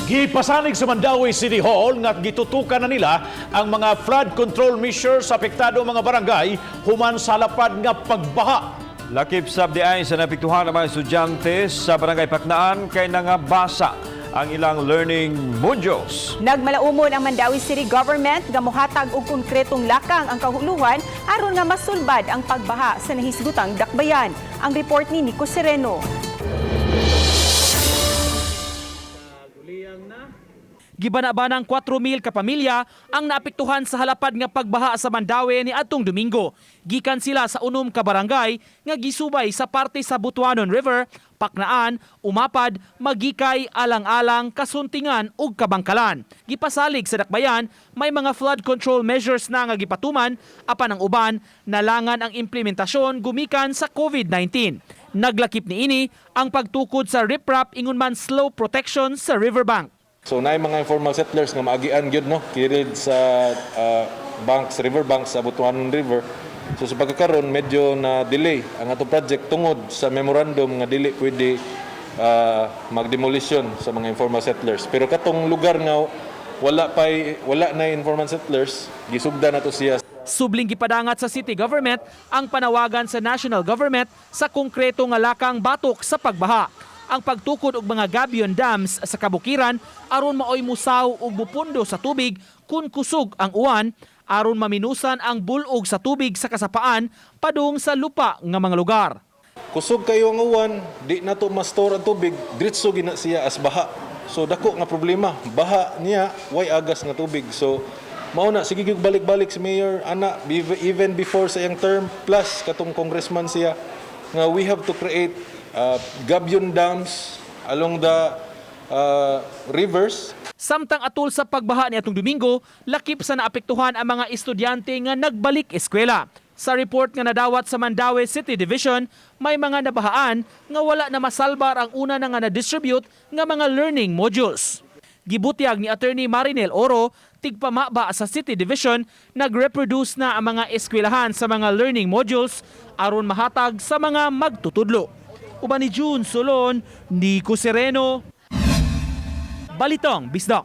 Gipasanig sa Mandaue City Hall nga gitutukan na nila ang mga flood control measures sa apektado mga barangay human sa halapad nga pagbaha. Lakip sab di ay sa napiktuhan ng mga estudyante sa Barangay Paknaan kay Nangabasa ang ilang learning modules. Nagmalaumon ang Mandaue City Government nga mohatag og konkretong lakang ang kahuluhan aron nga masulbad ang pagbaha sa nahisgutang dakbayan. Ang report ni Nico Sereno. Gibana-banang 4,000 ka pamilya ang naapektuhan sa halapad nga pagbaha sa Mandaue ni adtong Domingo. Gikan sila sa unom ka barangay nga gisubay sa parte sa Butuanon River, Paknaan, Umapad, Magikay, Alang-alang, Kasuntingan ug Kabangkalan. Gipasalig sa dakbayan, may mga flood control measures na nga gipatuman apan ang uban nalangan ang implementasyon gumikan sa COVID-19. Naglakip niini ang pagtukod sa riprap ingon man slow protection sa riverbank. So naay mga informal settlers nga maagian gyud no kirid sa banks, river banks sa Butuanon River. So sa pagkakaroon medyo na delay ang ato project tungod sa memorandum nga dili pwede magdemolition sa mga informal settlers. Pero katong lugar nga wala na informal settlers, gisugda na to siya. Subling gipadangat sa city government ang panawagan sa national government sa konkreto nga lakang batok sa pagbaha. Ang pagtukod og mga gabion dams sa kabukiran aron maoy musaw ug mupundo sa tubig kun kusog ang uwan aron maminusan ang bulog sa tubig sa kasapaan padung sa lupa nga mga lugar. Kusog kayo ang uwan, di na to ma-store ang tubig, diretso gina siya as baha. So dako nga problema, baha niya way agas nga tubig. So mao na sige gyud balik-balik si mayor ana even before sa iyang term plus katong congressman siya nga we have to create gabion dams along the rivers. Samtang atul sa pagbaha niadtong Domingo, lakip sa naapektuhan ang mga estudyante nga nagbalik eskwela. Sa report nga nadawat sa Mandaue City Division, may mga nabahaan nga wala na masalbar ang una na nga na-distribute nga mga learning modules. Gibutyag ni Attorney Marinel Oro, tigpamaba sa City Division, nag-reproduce na ang mga eskwelahan sa mga learning modules aron mahatag sa mga magtutudlo. Uban ni June Solon, Nico Sereno, Balitang Bisdak.